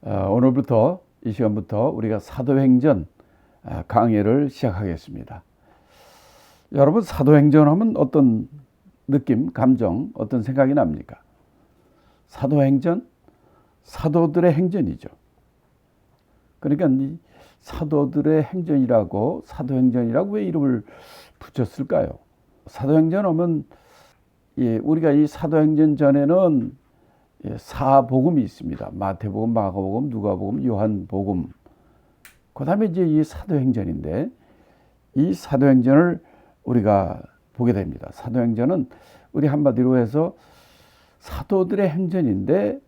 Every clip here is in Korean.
오늘부터 이 시간부터 우리가 사도행전 강의를 시작하겠습니다. 여러분, 사도행전 하면 어떤 느낌, 감정, 어떤 생각이 납니까? 사도행전, 사도들의 행전이죠. 그러니까 이 사도들의 행전이라고 사도행전이라고 왜 이름을 붙였을까요? 사도행전 하면 우리가 이 사도행전 전에는 사복음이 있습니다. 마태복음, 마가복음, 누가복음, 요한복음. 그다음에 이제 이 사도행전인데 이 사도행전을 우리가 보게 됩니다. 사도행전은 우리 한마디로 해서 사도들의 행전인데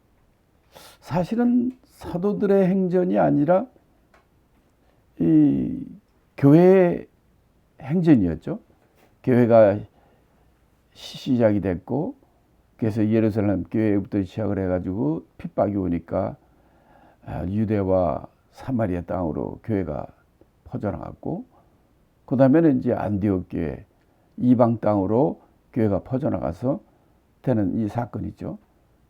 사실은 사도들의 행전이 아니라 이 교회의 행전이었죠. 교회가 시작이 됐고 그래서 예루살렘 교회부터 시작을 해가지고 핍박이 오니까 유대와 사마리아 땅으로 교회가 퍼져나갔고 그 다음에는 이제 안디옥 교회 이방 땅으로 교회가 퍼져나가서 되는 이 사건이죠.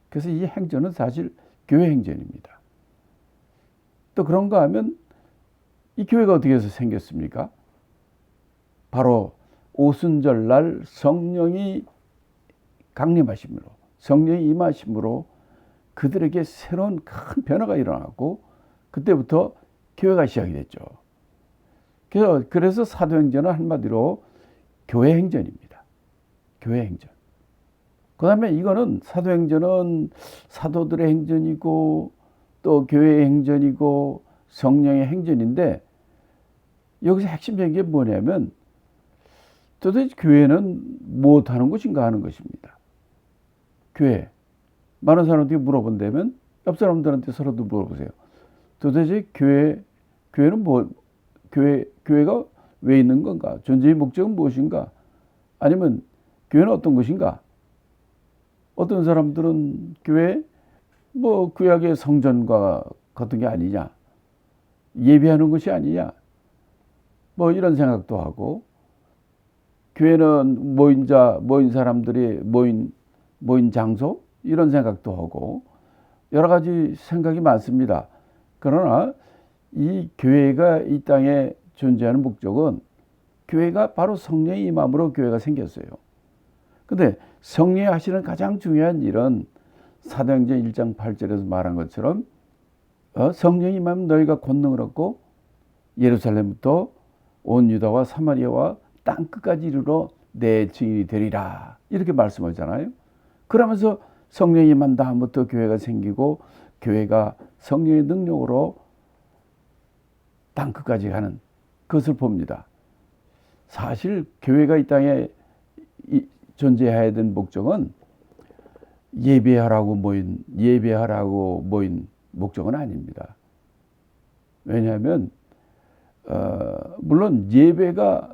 그래서 이 행전은 사실 교회 행전입니다. 또 그런가 하면 이 교회가 어떻게 해서 생겼습니까? 바로 오순절 날 성령이 강림하심으로, 성령이 임하심으로 그들에게 새로운 큰 변화가 일어났고 그때부터 교회가 시작이 됐죠. 그래서 사도행전은 한마디로 교회 행전입니다. 교회 행전. 그 다음에 이거는 사도행전은 사도들의 행전이고 또 교회의 행전이고 성령의 행전인데 여기서 핵심적인 게 뭐냐면 도대체 교회는 무엇하는 것인가 하는 것입니다. 교회. 많은 사람들이 물어본다면 옆 사람들한테 서로도 물어보세요. 도대체 교회는 교회가 왜 있는 건가? 존재의 목적은 무엇인가? 아니면 교회는 어떤 것인가? 어떤 사람들은 교회 구약의 성전과 같은 게 아니냐? 예배하는 것이 아니냐? 이런 생각도 하고 교회는 모인 사람들이 모인 장소? 이런 생각도 하고 여러 가지 생각이 많습니다. 그러나 이 교회가 이 땅에 존재하는 목적은 교회가 바로 성령의 임함으로 교회가 생겼어요. 근데 성령이 하시는 가장 중요한 일은 사도행전 1장 8절에서 말한 것처럼 성령이 임하면 너희가 권능을 얻고 예루살렘부터 온 유다와 사마리아와 땅 끝까지 이르러 내 증인이 되리라 이렇게 말씀하잖아요. 그러면서 성령이 임한 다음부터 교회가 생기고 교회가 성령의 능력으로 땅 끝까지 가는 그것을 봅니다. 사실 교회가 이 땅에 존재해야 되는 목적은 예배하라고 모인 목적은 아닙니다. 왜냐하면 물론 예배가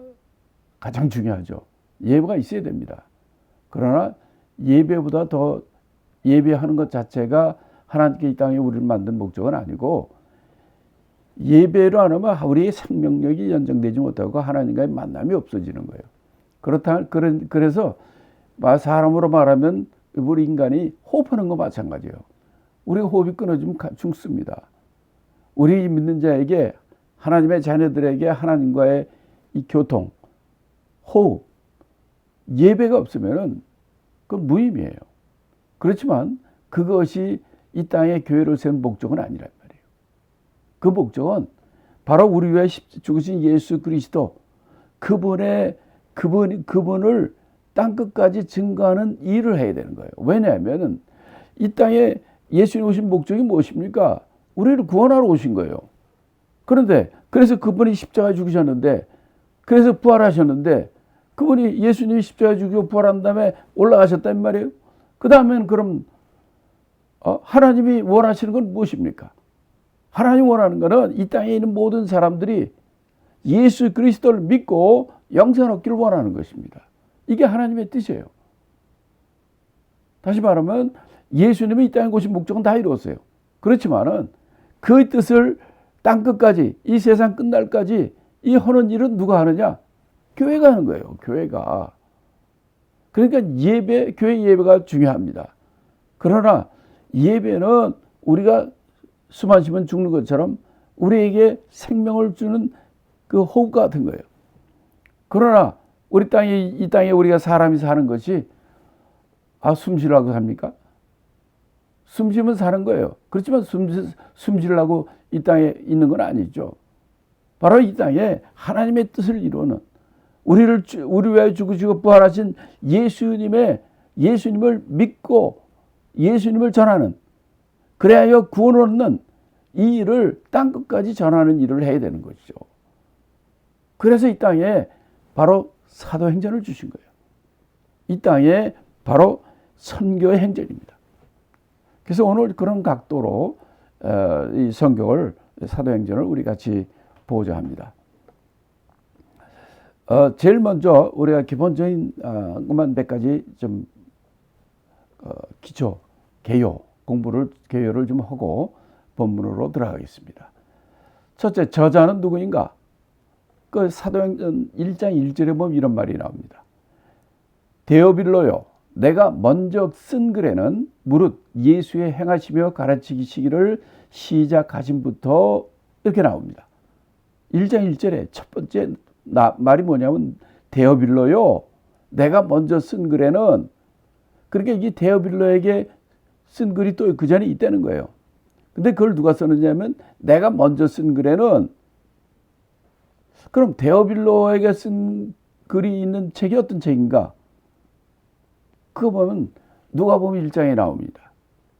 가장 중요하죠. 예배가 있어야 됩니다. 그러나 예배보다 더 예배하는 것 자체가 하나님께 이 땅에 우리를 만든 목적은 아니고 예배를 안 하면 우리의 생명력이 연장되지 못하고 하나님과의 만남이 없어지는 거예요. 그래서 사람으로 말하면 우리 인간이 호흡하는 거 마찬가지예요. 우리가 호흡이 끊어지면 죽습니다. 우리 믿는 자에게 하나님의 자녀들에게 하나님과의 이 교통, 호흡, 예배가 없으면은 그건 무의미해요. 그렇지만 그것이 이 땅에 교회를 세운 목적은 아니란 말이에요. 그 목적은 바로 우리 위해 죽으신 예수 그리스도 그분을 땅 끝까지 증거하는 일을 해야 되는 거예요. 왜냐하면 이 땅에 예수님 오신 목적이 무엇입니까? 우리를 구원하러 오신 거예요. 그래서 그분이 십자가에 죽으셨는데 그래서 부활하셨는데 그분이 예수님이 십자가에 죽고 부활한 다음에 올라가셨단 말이에요. 그 다음에는 그럼 하나님이 원하시는 건 무엇입니까? 하나님 원하는 것은 이 땅에 있는 모든 사람들이 예수 그리스도를 믿고 영생을 얻기를 원하는 것입니다. 이게 하나님의 뜻이에요. 다시 말하면 예수님이 이 땅에 오신 목적은 다 이루었어요. 그렇지만은 그 뜻을 땅 끝까지 이 세상 끝날까지 이 하는 일은 누가 하느냐? 교회가 하는 거예요. 교회가. 그러니까 교회 예배가 중요합니다. 그러나 예배는 우리가 숨 안 쉬면 죽는 것처럼 우리에게 생명을 주는 그 호흡과 같은 거예요. 그러나 이 땅에 우리가 사람이 사는 것이 숨 쉬려고 삽니까? 숨 쉬면 사는 거예요. 그렇지만 숨 쉬려고 이 땅에 있는 건 아니죠. 바로 이 땅에 하나님의 뜻을 이루는 우리 위하여 죽으시고 부활하신 예수님을 믿고 예수님을 전하는, 그래야 구원을 얻는 이 일을 땅끝까지 전하는 일을 해야 되는 것이죠. 그래서 이 땅에 바로 사도행전을 주신 거예요. 이 땅에 바로 선교의 행전입니다. 그래서 오늘 그런 각도로 이 성경을, 사도행전을 우리 같이 보고자 합니다. 제일 먼저 우리가 기본적인 것만 몇 가지 좀 기초 개요를 좀 하고 본문으로 들어가겠습니다. 첫째, 저자는 누구인가? 그 사도행전 1장 1절에 보면 이런 말이 나옵니다. 데오빌로요, 내가 먼저 쓴 글에는 무릇 예수의 행하시며 가르치시기를 시작하신부터, 이렇게 나옵니다. 1장 1절에 첫 번째 말이 뭐냐면 데오빌로요, 내가 먼저 쓴 글에는, 그러니까 이 데오빌로에게 쓴 글이 또 그 전에 있다는 거예요. 근데 그걸 누가 썼느냐면 내가 먼저 쓴 글에는, 그럼 데오빌로에게 쓴 글이 있는 책이 어떤 책인가? 그거 보면 누가복음 1장에 나옵니다.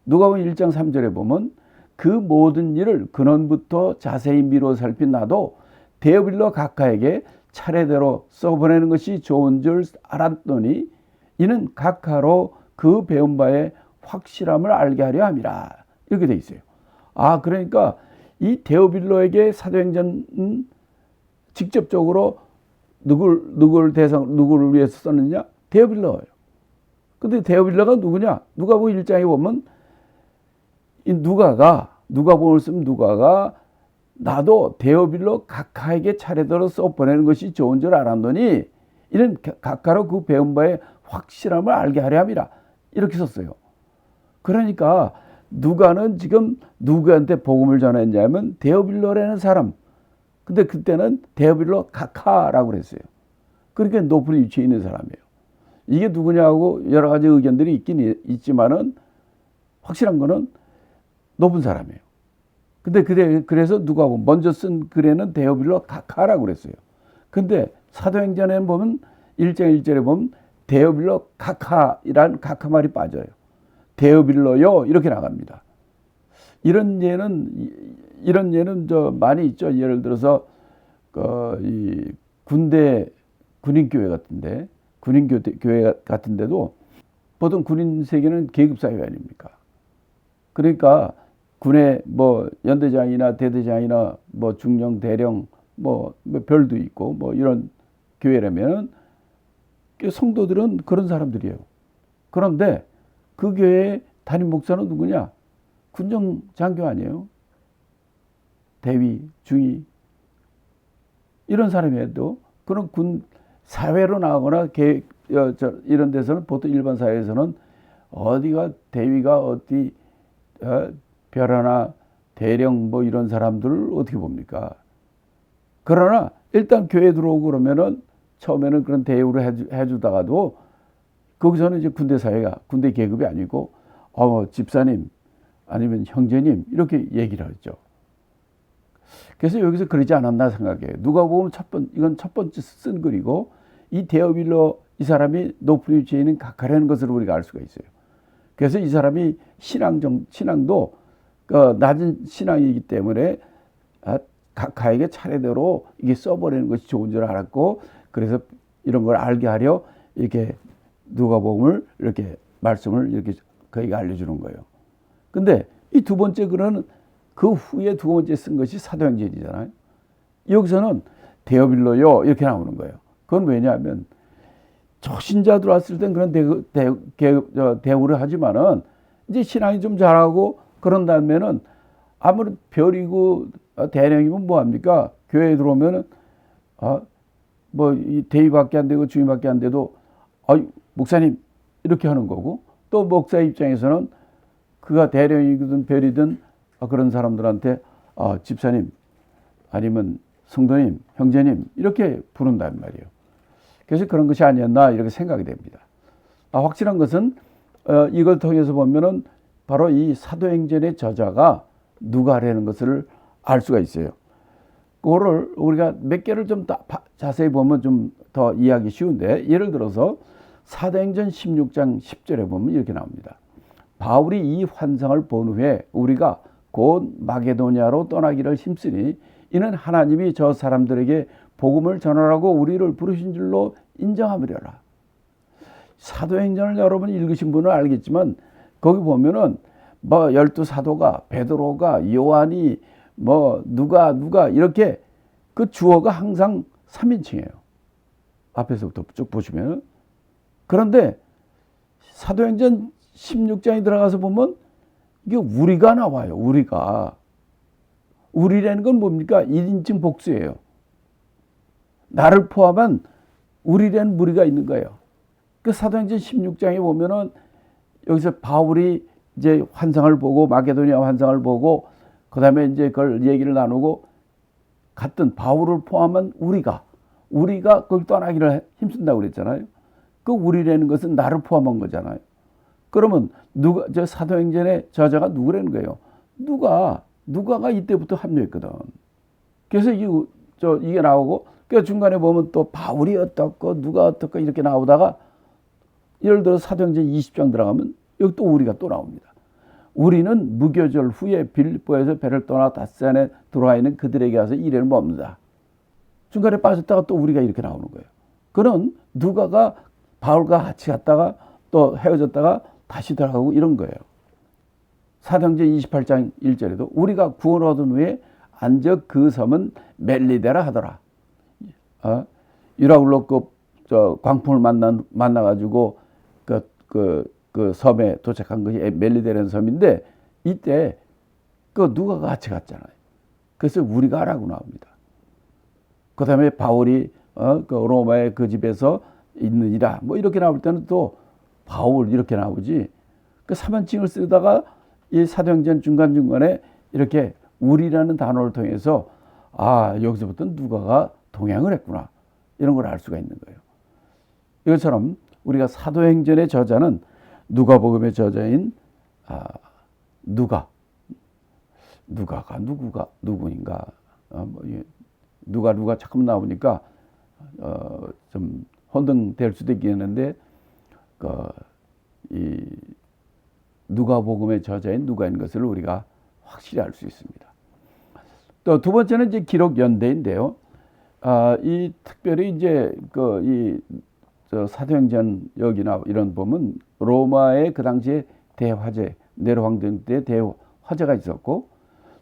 누가복음 1장 3절에 보면 그 모든 일을 근원부터 자세히 미루어 살핀 나도 데오빌로 각하에게 차례대로 써보내는 것이 좋은 줄 알았더니 이는 각하로 그 배운 바의 확실함을 알게 하려 함이라. 이렇게 돼 있어요. 그러니까 이 데오빌로에게 사도행전은 직접적으로 누구를 위해서 썼느냐? 데오빌로예요. 근데 데오빌로가 누구냐? 누가복음 1장에 보면 이 누가복음을 쓰면 누가가 나도 데오빌로 각하에게 차례대로 써 보내는 것이 좋은 줄 알았더니 이는 각하로 그 배운 바의 확실함을 알게 하려 함이라. 이렇게 썼어요. 그러니까 누가는 지금 누구한테 복음을 전했냐면 데오빌로라는 사람. 근데 그때는 데오빌로 각하라고 그랬어요. 그러니까 높은 위치에 있는 사람이에요. 이게 누구냐고 여러 가지 의견들이 있긴 있지만은 확실한 거는 높은 사람이에요. 근데 그래서 누가 먼저 쓴 글에는 데오빌로 각하라고 그랬어요. 근데 사도행전에 보면 1장 1절에 보면 데오빌로 각하이란 각하 말이 빠져요. 데오빌로요 이렇게 나갑니다. 이런 예는 많이 있죠. 예를 들어서 이 군인교회 같은데도 보통 군인 세계는 계급 사회 아닙니까? 그러니까 군의 연대장이나 대대장이나 중령 대령 별도 있고 이런 교회라면 성도들은 그런 사람들이에요. 그런데 그 교회의 담임 목사는 누구냐? 군정 장교 아니에요? 대위, 중위 이런 사람이어도 그런 군 사회로 나가거나 이런 데서는 보통 일반 사회에서는 어디가 대위가 어디 별하나 대령 이런 사람들을 어떻게 봅니까? 그러나 일단 교회에 들어오고 그러면은 처음에는 그런 대우를 해주다가도 거기서는 이제 군대 계급이 아니고 집사님 아니면 형제님 이렇게 얘기를 하죠. 그래서 여기서 그러지 않았나 생각해요. 누가 보면 이건 첫 번째 쓴 글이고 이 데오빌로 이 사람이 높은 위치에 있는 각하라는 것을 우리가 알 수가 있어요. 그래서 이 사람이 신앙도 낮은 신앙이기 때문에 각하에게 차례대로 이게 써버리는 것이 좋은 줄 알았고 그래서 이런 걸 알게 하려 이렇게 누가복음을 이렇게 말씀을 이렇게 그에게 알려주는 거예요. 근데 이 두 번째 글은 그 후에 두 번째 쓴 것이 사도행전이잖아요. 여기서는 데오빌로요 이렇게 나오는 거예요. 그건 왜냐하면 초신자 들어왔을 땐 그런 대우를 하지만은 이제 신앙이 좀 잘하고 그런 다음에는 아무리 별이고 대령이면 뭐 합니까? 교회에 들어오면은 이 대위밖에 안 되고 중위밖에 안 돼도 목사님 이렇게 하는 거고 또 목사 입장에서는 그가 대령이든 별이든 그런 사람들한테 집사님 아니면 성도님, 형제님 이렇게 부른단 말이에요. 그래서 그런 것이 아니었나 이렇게 생각이 됩니다. 확실한 것은 이걸 통해서 보면은 바로 이 사도행전의 저자가 누가라는 것을 알 수가 있어요. 그거를 우리가 몇 개를 좀 자세히 보면 좀 더 이해하기 쉬운데, 예를 들어서 사도행전 16장 10절에 보면 이렇게 나옵니다. 바울이 이 환상을 본 후에 우리가 곧 마게도냐로 떠나기를 힘쓰니 이는 하나님이 저 사람들에게 복음을 전하라고 우리를 부르신 줄로 인정하므려라. 사도행전을 여러분 읽으신 분은 알겠지만 거기 보면은 뭐 12사도가, 베드로가, 요한이, 뭐 누가 이렇게 그 주어가 항상 3인칭이에요. 앞에서부터 쭉 보시면. 그런데 사도행전 16장에 들어가서 보면 이게 우리가 나와요. 우리라는 건 뭡니까? 1인칭 복수예요. 나를 포함한 우리라는 무리가 있는 거예요. 그 사도행전 16장에 보면은 여기서 바울이 이제 환상을 보고, 마게도니아 환상을 보고, 그 다음에 이제 그걸 얘기를 나누고, 같은 바울을 포함한 우리가 그걸 떠나기를 힘쓴다고 그랬잖아요. 그 우리라는 것은 나를 포함한 거잖아요. 그러면 저 사도행전의 저자가 누구라는 거예요? 누가가 이때부터 합류했거든. 그래서 이게 나오고, 그 중간에 보면 또 바울이 어떻고 누가 어떻고 이렇게 나오다가 예를 들어 사도행전 20장 들어가면 여기 또 우리가 또 나옵니다. 우리는 무교절 후에 빌립보에서 배를 떠나 다스안에 들어와 있는 그들에게 와서 이래를 머문다. 중간에 빠졌다가 또 우리가 이렇게 나오는 거예요. 그는 누가가 바울과 같이 갔다가 또 헤어졌다가 다시 들어가고 이런 거예요. 사도행전 28장 1절에도 우리가 구원 얻은 후에 앉아 그 섬은 멜리데라 하더라. 유라굴로 광풍을 만나가지고 그 섬에 도착한 것이 멜리데라는 섬인데, 이때 그 누가가 같이 갔잖아요. 그래서 우리가 하라고 나옵니다. 그 다음에 바울이 그 로마의 그 집에서 있느니라 뭐 이렇게 나올 때는 또 바울 이렇게 나오지. 그 3인칭을 쓰다가 이 사도행전 중간중간에 이렇게 우리라는 단어를 통해서 여기서부터 누가가 동행을 했구나, 이런 걸 알 수가 있는 거예요. 이것처럼 우리가 사도행전의 저자는 누가복음의 저자인 누가가 누구인가, 누가 자꾸 나오니까 좀 혼동될 수도 있겠는데, 이 누가복음의 저자인 누가인 것을 우리가 확실히 알 수 있습니다. 또 두 번째는 이제 기록 연대인데요. 이 특별히 이제 사도행전 여기나 이런 보면 로마의 그 당시에 대화제, 네로 황제 때 대화제가 있었고,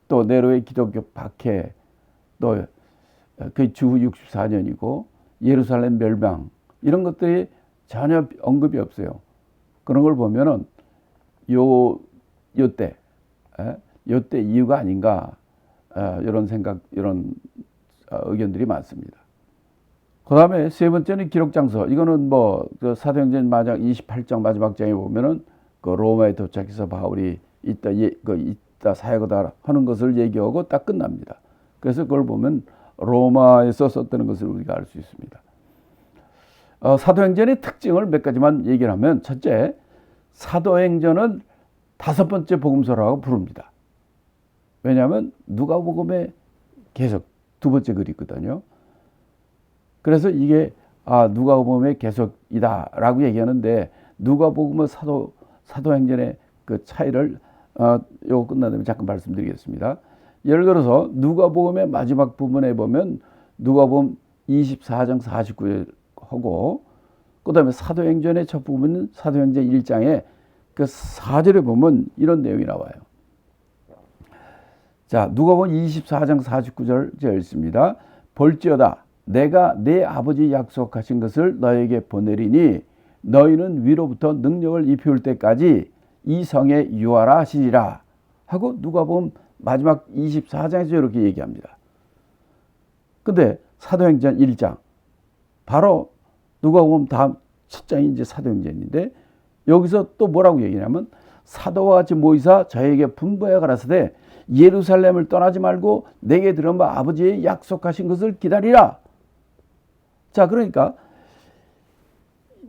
또 네로의 기독교 박해, 또 그 주후 64년이고 예루살렘 멸망, 이런 것들이 전혀 언급이 없어요. 그런 걸 보면은 요때 이유가 아닌가, 이런 생각, 이런 의견들이 많습니다. 그 다음에 세 번째는 기록 장소. 이거는 그 사도행전 28장 마지막 장에 보면은 그 로마에 도착해서 바울이 이따 사역하다 하는 것을 얘기하고 딱 끝납니다. 그래서 그걸 보면 로마에서 썼다는 것을 우리가 알 수 있습니다. 사도행전의 특징을 몇 가지만 얘기를 하면, 첫째, 사도행전은 5번째 복음서라고 부릅니다. 왜냐하면 누가복음의 계속 2번째 글이 있거든요. 그래서 이게 누가복음의 계속이다라고 얘기하는데, 누가복음은 사도행전의 그 차이를 요거 끝난 다음에 잠깐 말씀드리겠습니다. 예를 들어서 누가복음의 마지막 부분에 보면 누가복음 24장 49절 하고, 그 다음에 사도행전의 첫 부분은 사도행전 1장에 그 4절에 보면 이런 내용이 나와요. 자, 누가복음 24장 49절 제가 읽습니다. 볼지어다 내가 내 아버지 약속하신 것을 너에게 보내리니 너희는 위로부터 능력을 입혀올 때까지 이 성에 유하라 하시리라 하고 누가복음 마지막 24장에서 이렇게 얘기합니다. 근데 사도행전 1장, 바로 누가복음 다음 첫 장이 이제 사도행전인데, 여기서 또 뭐라고 얘기냐면 사도와 같이 모이사 저에게 분부하여 가라사대 예루살렘을 떠나지 말고 내게 들은 바 아버지의 약속하신 것을 기다리라. 자, 그러니까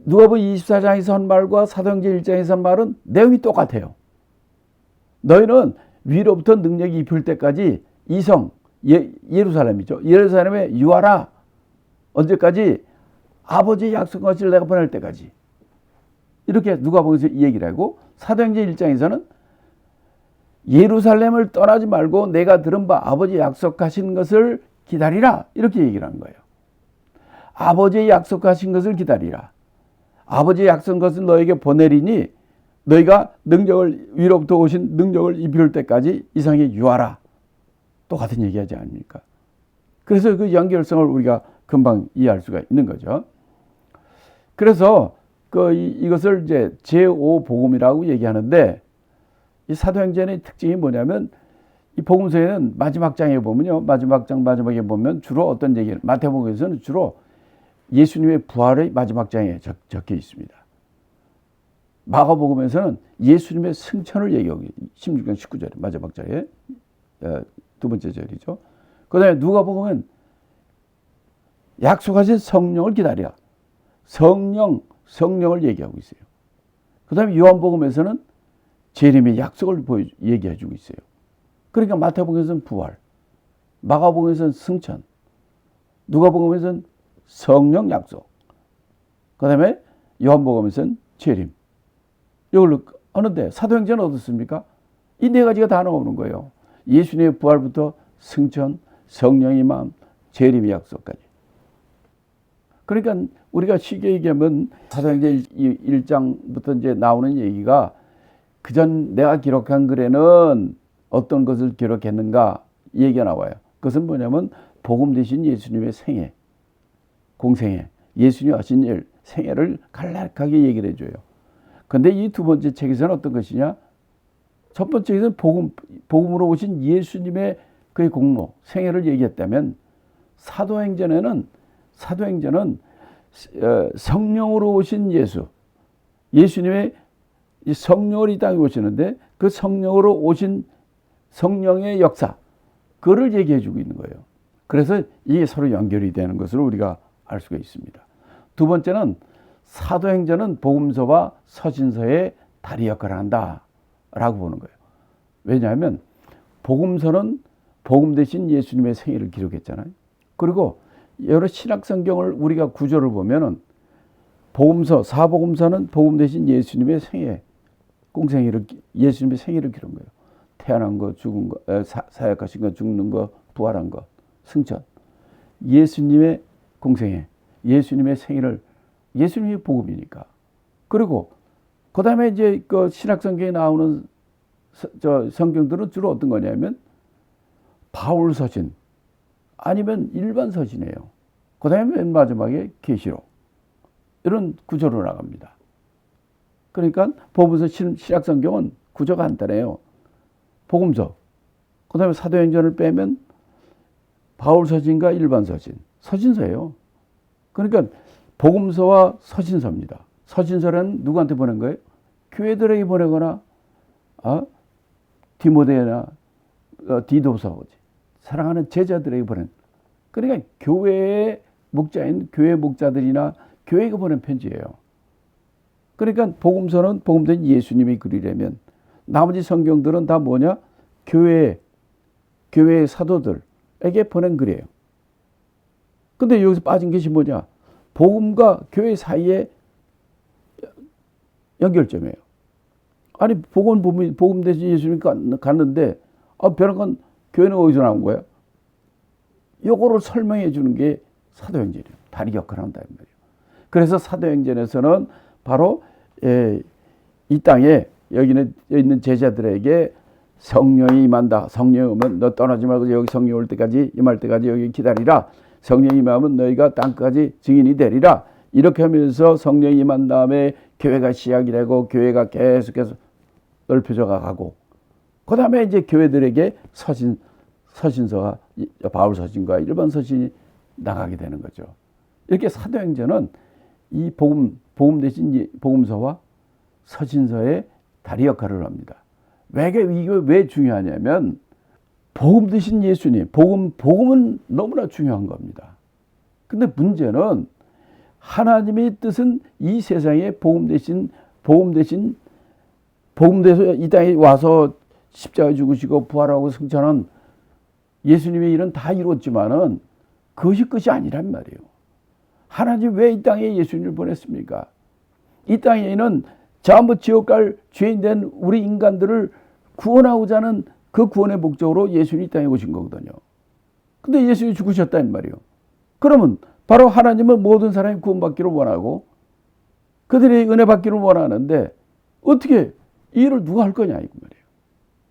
누가복음 24장에서 한 말과 사도행전 1장에서 한 말은 내용이 똑같아요. 너희는 위로부터 능력이 입힐 때까지 이성 예루살렘이죠. 예루살렘에 유하라. 언제까지? 아버지의 약속한 것을 내가 보낼 때까지. 이렇게 누가복음에서 얘기를 하고, 사도행전 1장에서는 예루살렘을 떠나지 말고 내가 들은 바 아버지 약속하신 것을 기다리라. 이렇게 얘기를 한 거예요. 아버지의 약속하신 것을 기다리라. 아버지의 약속한 것을 너에게 보내리니 너희가 능력을, 위로부터 오신 능력을 입힐 때까지 이상에 유하라. 똑같은 얘기하지 않습니까? 그래서 그 연결성을 우리가 금방 이해할 수가 있는 거죠. 그래서 이것을 이제 제5복음이라고 얘기하는데, 이 사도행전의 특징이 뭐냐면, 이 복음서에는 마지막 장에 보면요, 마지막 장 마지막에 보면 주로 어떤 얘기를, 마태복음에서는 주로 예수님의 부활의 마지막 장에 적혀 있습니다. 마가복음에서는 예수님의 승천을 얘기하고 16장 19절에 마지막 절에 두 번째 절이죠. 그 다음에 누가복음은 약속하신 성령을 기다리라. 성령을 얘기하고 있어요. 그 다음에 요한복음에서는 재림의 약속을 얘기해 주고 있어요. 그러니까 마태복음에서는 부활, 마가복음에서는 승천, 누가복음에서는 성령 약속, 그 다음에 요한복음에서는 재림. 이걸로 하는데 사도행전은 어떻습니까? 이 네 가지가 다 나오는 거예요. 예수님의 부활부터 승천, 성령의 마음, 재림의 약속까지. 그러니까 우리가 쉽게 얘기하면 사도행전 1장부터 이제 나오는 얘기가, 그전 내가 기록한 글에는 어떤 것을 기록했는가 얘기가 나와요. 그것은 뭐냐면 복음 되신 예수님의 생애, 공생애, 예수님이 하신 일, 생애를 간략하게 얘기를 해줘요. 그런데 이 두 번째 책에서는 어떤 것이냐? 첫 번째 책에서는 복음으로 오신 예수님의 그의 공로, 생애를 얘기했다면, 사도행전은 성령으로 오신 예수님의 성령을 이 땅에 오시는데, 그 성령으로 오신 성령의 역사, 그거를 얘기해 주고 있는 거예요. 그래서 이게 서로 연결이 되는 것으로 우리가 알 수가 있습니다. 두 번째는 사도행전은 복음서와 서신서의 다리 역할을 한다라고 보는 거예요. 왜냐하면 복음서는 복음 대신 예수님의 생애를 기록했잖아요. 그리고 여러 신약성경을 우리가 구조를 보면은 사복음서는 복음 대신 예수님의 생애, 예수님의 생애를 기록한 거예요. 태어난 거, 죽은 거, 사역하신 거, 죽는 거, 부활한 거, 승천. 예수님의 공생애, 예수님의 생애를, 예수님의 복음이니까. 그리고 그 다음에 이제 그 신약성경에 나오는 성경들은 주로 어떤 거냐면 바울 서신 아니면 일반 서신이에요. 그 다음에 맨 마지막에 계시록, 이런 구조로 나갑니다. 그러니까 복음서, 신약성경은 구조가 간단해요. 복음서, 그 다음에 사도행전을 빼면 바울 서신과 일반 서신서예요. 그러니까 복음서와 서신서입니다. 서신서는 누구한테 보낸 거예요? 교회들에게 보내거나, 디모데나 디도서, 사랑하는 제자들에게 보낸. 그러니까 교회의 목자인 교회 목자들이나 교회가 보낸 편지예요. 그러니까 복음서는 복음된 예수님의 글이라면, 나머지 성경들은 다 뭐냐? 교회의 사도들에게 보낸 글이에요. 근데 여기서 빠진 것이 뭐냐? 복음과 교회 사이의 연결점이에요. 아니, 복음 대신 예수님이 갔는데, 벼랑간 교회는 어디서 나온 거야? 요거를 설명해 주는 게 사도행전이에요. 다리 역할을 한다 이 말이에요. 그래서 사도행전에서는 바로 이 땅에 여기 있는 제자들에게 성령이 임한다. 성령이 오면 너 떠나지 말고 여기 성령 올 때까지, 임할 때까지 여기 기다리라. 성령이 임하면 너희가 땅까지 증인이 되리라. 이렇게 하면서 성령이 임한 다음에 교회가 시작이 되고, 교회가 계속해서 넓혀져 가고, 그 다음에 이제 교회들에게 서신서가, 바울 서신과 일반 서신이 나가게 되는 거죠. 이렇게 사도행전은 이 복음 대신 복음서와 서신서의 다리 역할을 합니다. 이게 왜 중요하냐면, 복음 되신 예수님, 복음은 너무나 중요한 겁니다. 근데 문제는 하나님의 뜻은 이 세상에 복음 돼서 이 땅에 와서 십자가에 죽으시고 부활하고 승천한 예수님의 일은 다 이루었지만은 그것이 끝이 아니란 말이에요. 하나님 왜 이 땅에 예수님을 보냈습니까? 이 땅에는 전부 지옥 갈 죄인된 우리 인간들을 구원하고자 하는 그 구원의 목적으로 예수님이 이 땅에 오신 거거든요. 근데 예수님이 죽으셨단 말이에요. 그러면 바로 하나님은 모든 사람이 구원받기를 원하고 그들이 은혜 받기를 원하는데 어떻게 이 일을 누가 할 거냐 이 말이에요.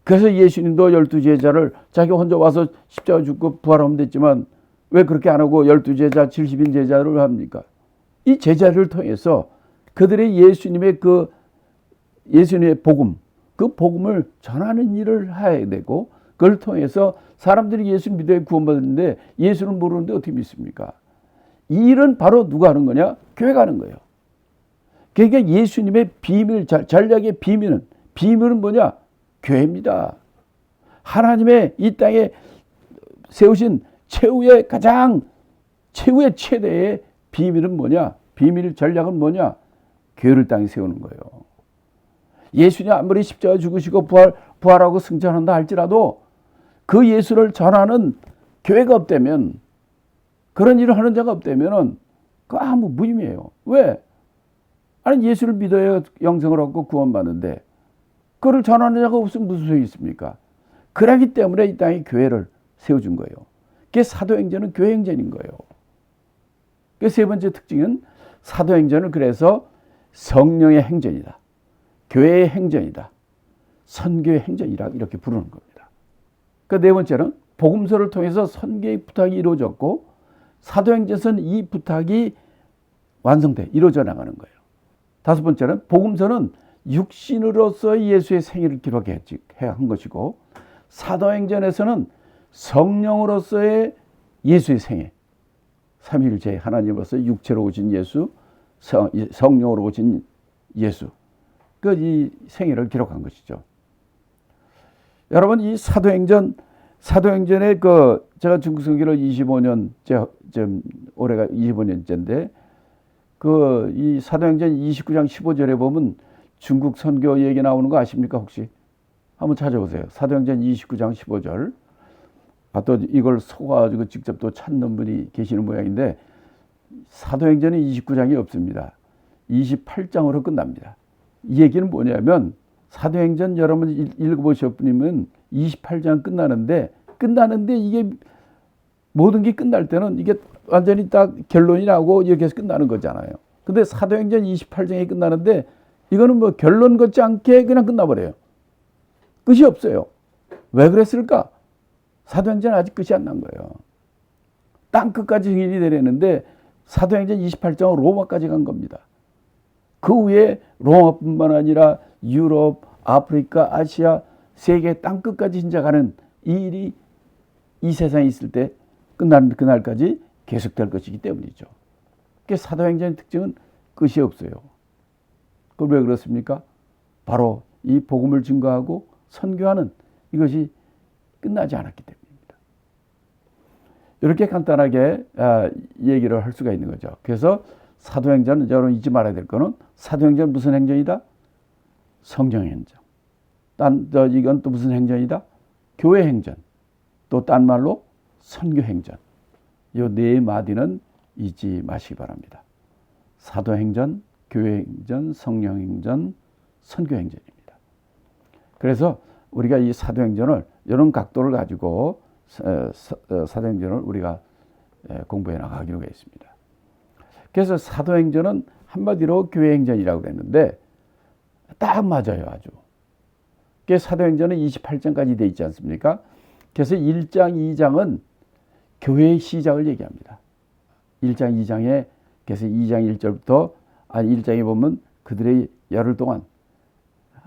그래서 예수님도 12제자를 자기 혼자 와서 십자가 죽고 부활하면 됐지만 왜 그렇게 안 하고 12제자 70인 제자를 합니까? 이 제자를 통해서 그들의 예수님의 복음, 그 복음을 전하는 일을 해야 되고 그걸 통해서 사람들이 예수 믿어야 구원받는데 예수는 모르는데 어떻게 믿습니까? 이 일은 바로 누가 하는 거냐? 교회가 하는 거예요. 그러니까 예수님의 비밀, 전략의 비밀은 뭐냐? 교회입니다. 하나님의 이 땅에 세우신 최후의 최대의 비밀은 뭐냐? 비밀 전략은 뭐냐? 교회를 땅에 세우는 거예요. 예수님 아무리 십자가에 죽으시고 부활하고 승천한다 할지라도 그 예수를 전하는 교회가 없다면, 그런 일을 하는 자가 없다면 그 아무 무의미해요. 왜? 아니 예수를 믿어야 영생을 얻고 구원받는데 그를 전하는 자가 없으면 무슨 소용이 있습니까? 그러기 때문에 이 땅에 교회를 세워준 거예요. 그게 사도행전은 교회행전인 거예요. 그 세 번째 특징은 사도행전을 그래서 성령의 행전이다, 교회의 행전이다, 선교의 행전이라 이렇게 부르는 겁니다. 그 네 번째는 복음서를 통해서 선교의 부탁이 이루어졌고 사도행전은 이 부탁이 이루어져 나가는 거예요. 다섯 번째는 복음서는 육신으로서의 예수의 생애를 기록한 것이고 사도행전에서는 성령으로서의 예수의 생애, 삼위일체 하나님으로서 육체로 오신 예수, 성령으로 오신 예수, 이 생애를 기록한 것이죠. 여러분 이 사도행전에 제가 중국 선교를 25년, 올해가 25년째인데 이 사도행전 29장 15절에 보면 중국 선교 얘기 나오는 거 아십니까 혹시? 한번 찾아보세요. 사도행전 29장 15절. 또 이걸 속아가지고 직접 또 찾는 분이 계시는 모양인데 사도행전은 29장이 없습니다. 28장으로 끝납니다. 이 얘기는 뭐냐면 사도행전 여러분 읽어보셨으면 28장 끝나는데 이게 모든 게 끝날 때는 이게 완전히 딱 결론이 나고 이렇게 해서 끝나는 거잖아요. 근데 사도행전 28장이 끝나는데 이거는 뭐 결론 걷지 않게 그냥 끝나버려요. 끝이 없어요. 왜 그랬을까? 사도행전은 아직 끝이 안 난 거예요. 땅 끝까지 증인이 되려는데 사도행전 28장은 로마까지 간 겁니다. 그 후에 로마뿐만 아니라 유럽, 아프리카, 아시아, 세계 땅 끝까지 진짜 가는 이 일이 이 세상에 있을 때 끝나는 그날까지 계속될 것이기 때문이죠. 그러니까 사도행전의 특징은 끝이 없어요. 그걸 왜 그렇습니까? 바로 이 복음을 증거하고 선교하는 이것이 끝나지 않았기 때문입니다. 이렇게 간단하게 얘기를 할 수가 있는 거죠. 그래서 사도행전은 여러분 잊지 말아야 될 거는 사도행전 무슨 행전이다? 성령행전. 이건 또 무슨 행전이다? 교회행전. 또 딴 말로 선교행전. 이 네 마디는 잊지 마시기 바랍니다. 사도행전, 교회행전, 성령행전, 선교행전입니다. 그래서 우리가 이 사도행전을 이런 각도를 가지고 사도행전을 우리가 공부해 나가기로 했습니다. 그래서 사도행전은 한마디로 교회행전이라고 그랬는데 딱 맞아요, 아주. 그래서 사도행전은 28장까지 돼 있지 않습니까? 그래서 1장, 2장은 교회의 시작을 얘기합니다. 1장, 2장에 그래서 2장 1절부터 1장에 보면 그들의 열흘 동안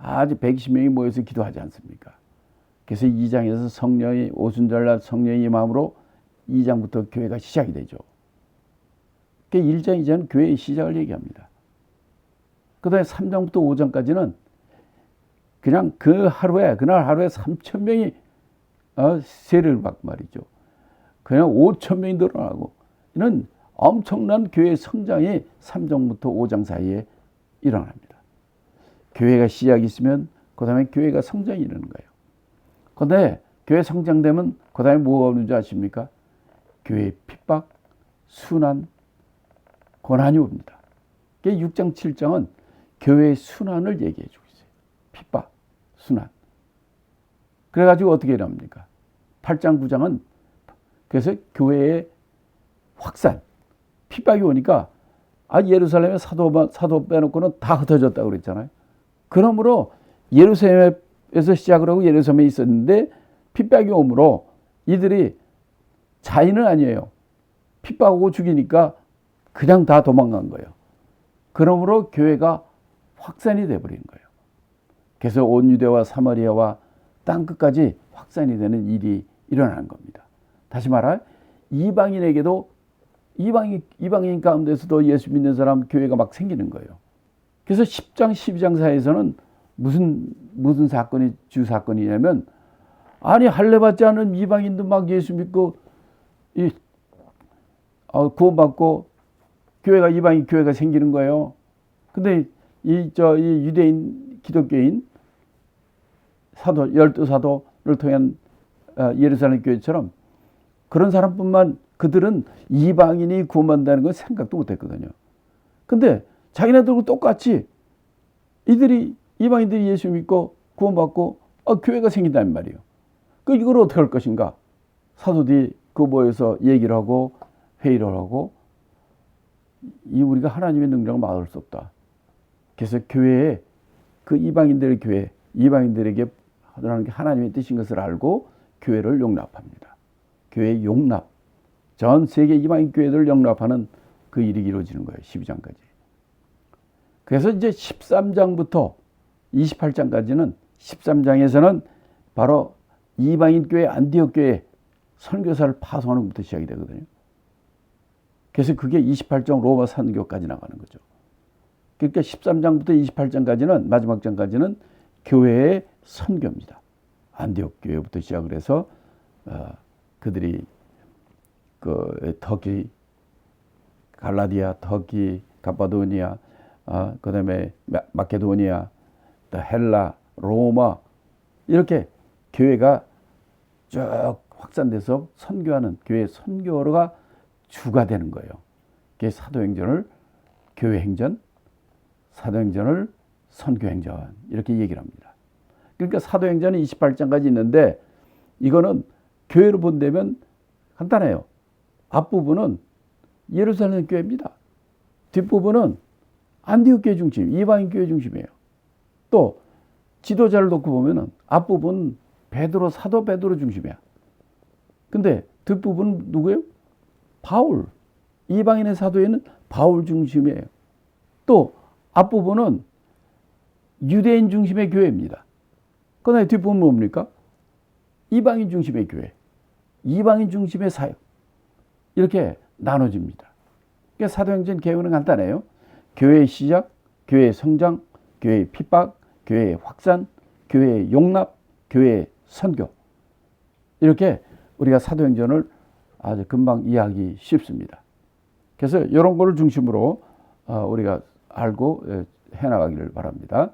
아주 120명이 모여서 기도하지 않습니까? 그래서 2장에서 성령이 오순절날 성령의 임함으로 2장부터 교회가 시작이 되죠. 그러니까 1장, 2장은 교회의 시작을 얘기합니다. 그 다음에 3장부터 5장까지는 그냥 그날 하루에 3,000명이 세례를 받고 말이죠. 그냥 5천 명이 늘어나고 이는 엄청난 교회 성장이 3장부터 5장 사이에 일어납니다. 교회가 시작이 있으면 그 다음에 교회가 성장이 이르는 거예요. 그런데 교회 성장되면 그 다음에 뭐가 오는 줄 아십니까? 교회의 핍박, 순환, 고난이 옵니다. 6장, 7장은 교회의 순환을 얘기해 주고 있어요. 핍박, 순환. 그래가지고 어떻게 일어납니까? 8장, 9장은 그래서 교회의 확산, 핍박이 오니까 예루살렘에 사도 빼놓고는 다 흩어졌다고 그랬잖아요. 그러므로 예루살렘에서 시작을 하고 예루살렘에 있었는데 핍박이 오므로 이들이 자인은 아니에요. 핍박하고 죽이니까 그냥 다 도망간 거예요. 그러므로 교회가 확산이 돼버린 거예요. 그래서 온 유대와 사마리아와 땅끝까지 확산이 되는 일이 일어나는 겁니다. 다시 말하면 이방인에게도 이방인 가운데서도 예수 믿는 사람 교회가 막 생기는 거예요. 그래서 10장, 12장 사이에서는 무슨 사건이 주 사건이냐면 할례받지 않은 이방인도 막 예수 믿고 구원받고 교회가 이방인 교회가 생기는 거예요. 근데 이 유대인 기독교인 사도 열두 사도를 통한 예루살렘 교회처럼 그런 사람뿐만 그들은 이방인이 구원받는다는 건 생각도 못했거든요. 근데 자기네들과 똑같이 이방인들이 예수 믿고 구원받고 교회가 생긴다는 말이에요. 이걸 어떻게 할 것인가? 사도들이 그 모여서 얘기를 하고 회의를 하고 우리가 하나님의 능력을 막을 수 없다. 그래서 교회에 그 이방인들의 교회, 이방인들에게 하나님의 뜻인 것을 알고 교회를 용납합니다. 교회의 용납, 전 세계 이방인 교회들을 용납하는 그 일이 이루어지는 거예요. 12장까지. 그래서 이제 13장부터 28장까지는 13장에서는 바로 이방인 교회 안디옥 교회 선교사를 파송하는 것부터 시작이 되거든요. 그래서 그게 28장 로마 선교까지 나가는 거죠. 그러니까 13장부터 28장까지는 마지막 장까지는 교회의 선교입니다. 안디옥 교회부터 시작을 해서 그들이 터키, 갈라디아, 터키, 가파도니아, 그다음에 마케도니아, 또 헬라, 로마 이렇게 교회가 쭉 확산돼서 선교하는 교회 선교가 주가 되는 거예요. 그게 사도행전을 교회행전, 사도행전을 선교행전 이렇게 얘기를 합니다. 그러니까 사도행전은 28장까지 있는데 이거는 교회로 본다면 간단해요. 앞부분은 예루살렘 교회입니다. 뒷부분은 안디옥 교회 중심, 이방인 교회 중심이에요. 또 지도자를 놓고 보면은 앞부분은 사도 베드로 중심이야. 근데 뒷부분은 누구예요? 바울. 이방인의 사도에는 바울 중심이에요. 또 앞부분은 유대인 중심의 교회입니다. 그다음에 뒷부분은 뭡니까? 이방인 중심의 교회, 이방인 중심의 사역 이렇게 나눠집니다. 그러니까 사도행전 개요는 간단해요. 교회의 시작, 교회의 성장, 교회의 핍박, 교회의 확산, 교회의 용납, 교회의 선교 이렇게 우리가 사도행전을 아주 금방 이해하기 쉽습니다. 그래서 이런 거를 중심으로 우리가 알고 해나가기를 바랍니다.